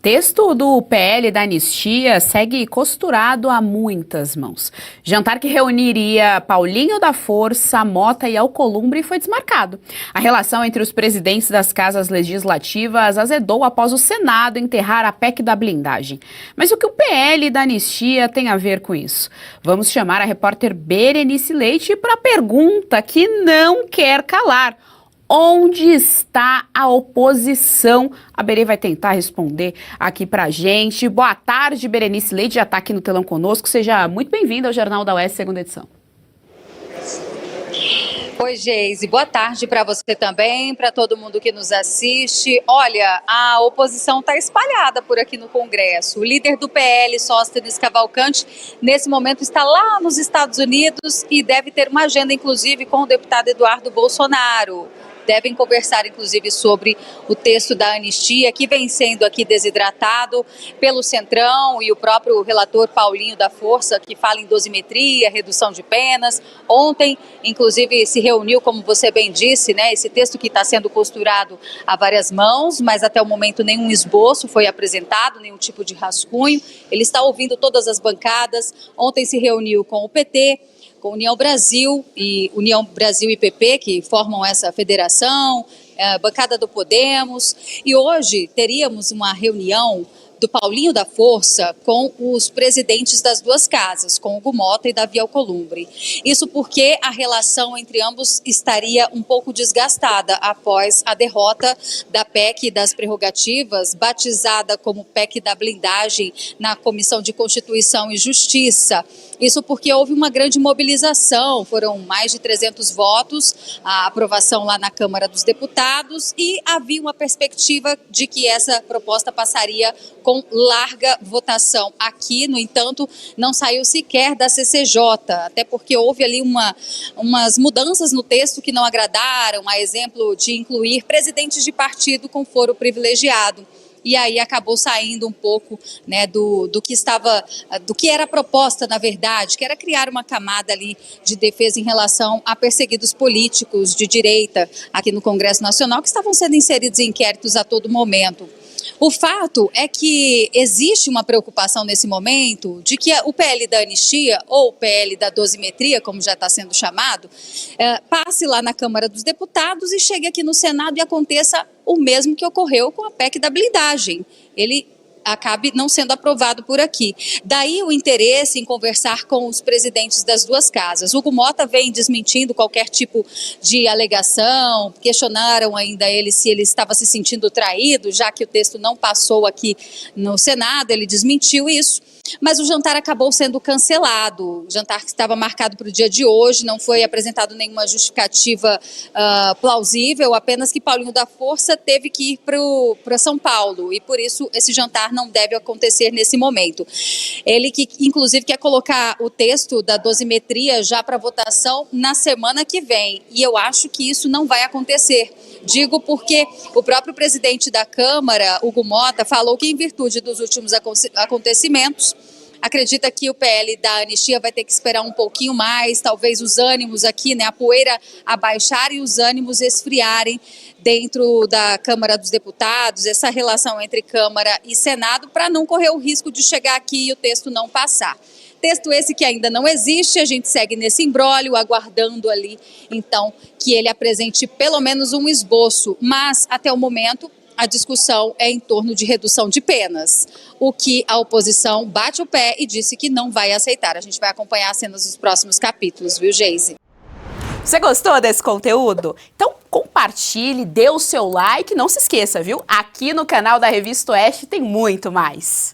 Texto do PL da anistia segue costurado a muitas mãos. Jantar que reuniria Paulinho da Força, Mota e Alcolumbre foi desmarcado. A relação entre os presidentes das casas legislativas azedou após o Senado enterrar a PEC da blindagem. Mas o que o PL da anistia tem a ver com isso? Vamos chamar a repórter Berenice Leite para a pergunta que não quer calar. Onde está a oposição? A Berê vai tentar responder aqui pra gente. Boa tarde, Berenice Leite, já está aqui no telão conosco. Seja muito bem-vinda ao Jornal da UES, segunda edição. Oi, Geise. Boa tarde para você também, para todo mundo que nos assiste. Olha, a oposição está espalhada por aqui no Congresso. O líder do PL, Sóstenes Cavalcante, nesse momento está lá nos Estados Unidos e deve ter uma agenda, inclusive, com o deputado Eduardo Bolsonaro. Devem conversar, inclusive, sobre o texto da anistia, que vem sendo aqui desidratado pelo Centrão e o próprio relator Paulinho da Força, que fala em dosimetria, redução de penas. Ontem, inclusive, se reuniu, como você bem disse, né, esse texto que está sendo costurado a várias mãos, mas até o momento nenhum esboço foi apresentado, nenhum tipo de rascunho. Ele está ouvindo todas as bancadas. Ontem se reuniu com o PT, com União Brasil e PP, que formam essa federação, bancada do Podemos. E hoje teríamos uma reunião do Paulinho da Força com os presidentes das duas casas, com Hugo Mota e Davi Alcolumbre. Isso porque a relação entre ambos estaria um pouco desgastada após a derrota da PEC das prerrogativas, batizada como PEC da blindagem na Comissão de Constituição e Justiça. Isso porque houve uma grande mobilização, foram mais de 300 votos, a aprovação lá na Câmara dos Deputados, e havia uma perspectiva de que essa proposta passaria com larga votação. Aqui, no entanto, não saiu sequer da CCJ, até porque houve ali umas mudanças no texto que não agradaram, a exemplo de incluir presidentes de partido com foro privilegiado. E aí acabou saindo um pouco, né, do que era a proposta, na verdade, que era criar uma camada ali de defesa em relação a perseguidos políticos de direita aqui no Congresso Nacional, que estavam sendo inseridos em inquéritos a todo momento. O fato é que existe uma preocupação nesse momento de que o PL da anistia, ou o PL da dosimetria, como já está sendo chamado, passe lá na Câmara dos Deputados e chegue aqui no Senado e aconteça o mesmo que ocorreu com a PEC da blindagem. Ele acabe não sendo aprovado por aqui. Daí o interesse em conversar com os presidentes das duas casas. Hugo Mota vem desmentindo qualquer tipo de alegação, questionaram ainda ele se ele estava se sentindo traído, já que o texto não passou aqui no Senado, ele desmentiu isso. Mas o jantar acabou sendo cancelado. O jantar que estava marcado para o dia de hoje, não foi apresentado nenhuma justificativa plausível, apenas que Paulinho da Força teve que ir para São Paulo e por isso esse jantar não deve acontecer nesse momento. Ele que inclusive quer colocar o texto da dosimetria já para votação na semana que vem e eu acho que isso não vai acontecer. Digo porque o próprio presidente da Câmara, Hugo Mota, falou que em virtude dos últimos acontecimentos, acredita que o PL da anistia vai ter que esperar um pouquinho mais, talvez os ânimos aqui, né, a poeira abaixar e os ânimos esfriarem dentro da Câmara dos Deputados, essa relação entre Câmara e Senado, para não correr o risco de chegar aqui e o texto não passar. Texto esse que ainda não existe, a gente segue nesse imbróglio, aguardando ali, então, que ele apresente pelo menos um esboço, mas até o momento a discussão é em torno de redução de penas, o que a oposição bate o pé e disse que não vai aceitar. A gente vai acompanhar as cenas dos próximos capítulos, viu, Geise? Você gostou desse conteúdo? Então compartilhe, dê o seu like, não se esqueça, viu? Aqui no canal da Revista Oeste tem muito mais.